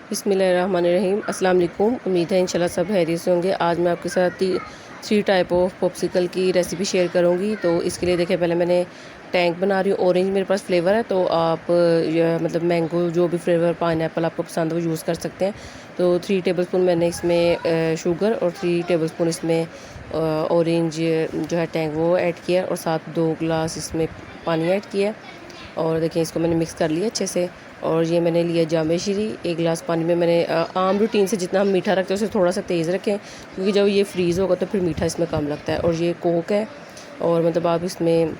बिस्मिल्लाहिर्रहमानिर्रहीम। अस्सलाम वालेकुम। उम्मीद है इंशाल्लाह सब खैरियत से होंगे। आज मैं आपके साथ 3 टाइप ऑफ पॉप्सिकल की रेसिपी शेयर करूंगी। तो इसके लिए देखिए, पहले मैंने टैंक बना रही हूँ। ऑरेंज मेरे पास फ्लेवर है, तो आप मतलब मैंगो जो भी फ्लेवर, पाइनएप्पल आपको पसंद है वो यूज़ कर सकते हैं। तो 3 टेबलस्पून मैंने इसमें शुगर और 3 टेबलस्पून इसमें ऑरेंज जो है टैंक वो ऐड किया और साथ 2 गिलास इसमें पानी ऐड किया। और देखिए, इसको मैंने मिक्स कर लिया अच्छे से। और ये मैंने लिया जामे शीरी, 1 गिलास पानी में मैंने आम रूटीन से जितना हम मीठा रखते हैं उसे थोड़ा सा तेज़ रखें, क्योंकि जब ये फ्रीज़ होगा तो फिर मीठा इसमें कम लगता है। और ये कोक है, और मतलब आप इसमें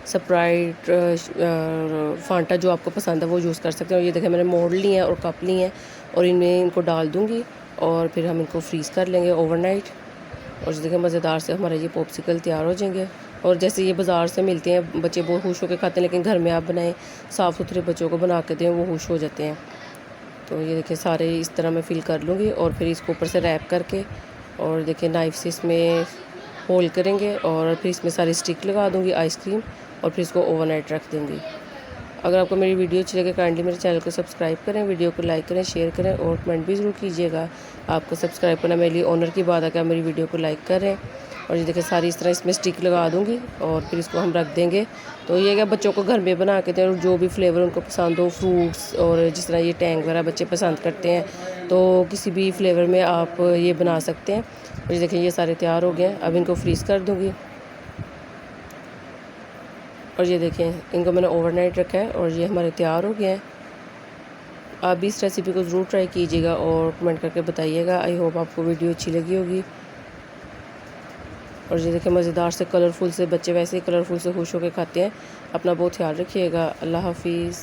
स्प्राइट, फांटा जो आपको पसंद है वो यूज़ कर सकते हैं। और ये देखिए, मैंने मोल्ड लिए हैं और कप लिए हैं, और इनमें इनको डाल दूँगी और फिर हम इनको फ्रीज़ कर लेंगे ओवरनाइट। और देखिए, मज़ेदार से हमारे ये पॉप्सिकल तैयार हो जाएंगे। और जैसे ये बाज़ार से मिलते हैं, बच्चे बहुत खुश होकर खाते हैं, लेकिन घर में आप बनाएं, साफ़ सुथरे बच्चों को बना के दें, वो खुश हो जाते हैं। तो ये देखिए, सारे इस तरह मैं फिल कर लूँगी और फिर इसको ऊपर से रैप करके, और देखिए नाइफ़ से इसमें होल करेंगे और फिर इसमें सारी स्टिक लगा दूँगी आइसक्रीम, और फिर इसको ओवरनाइट रख दूँगी। अगर आपको मेरी वीडियो अच्छी लगे, काइंडली मेरे चैनल को सब्सक्राइब करें, वीडियो को लाइक करें, शेयर करें और कमेंट भी ज़रूर कीजिएगा। आपको सब्सक्राइब करना मेरे लिए ऑनर की बात है कि आप मेरी वीडियो को लाइक करें। और ये देखिए, सारी इस तरह इसमें स्टिक लगा दूँगी और फिर इसको हम रख देंगे। तो ये क्या, बच्चों को घर में बना के दें, और जो भी फ्लेवर उनको पसंद हो, फ्रूट्स, और जिस तरह ये टैंग वगैरह बच्चे पसंद करते हैं, तो किसी भी फ्लेवर में आप ये बना सकते हैं। और ये देखिए, ये सारे तैयार हो गए हैं। अब इनको फ्रीज़ कर दूँगी। और ये देखें, इनको मैंने ओवरनाइट रखा है और ये हमारे तैयार हो गए हैं। आप भी इस रेसिपी को ज़रूर ट्राई कीजिएगा और कमेंट करके बताइएगा। आई होप आपको वीडियो अच्छी लगी होगी। और ये देखें, मज़ेदार से, कलरफुल से, बच्चे वैसे ही कलरफुल से खुश होकर खाते हैं। अपना बहुत ख्याल रखिएगा। अल्लाह हाफिज़।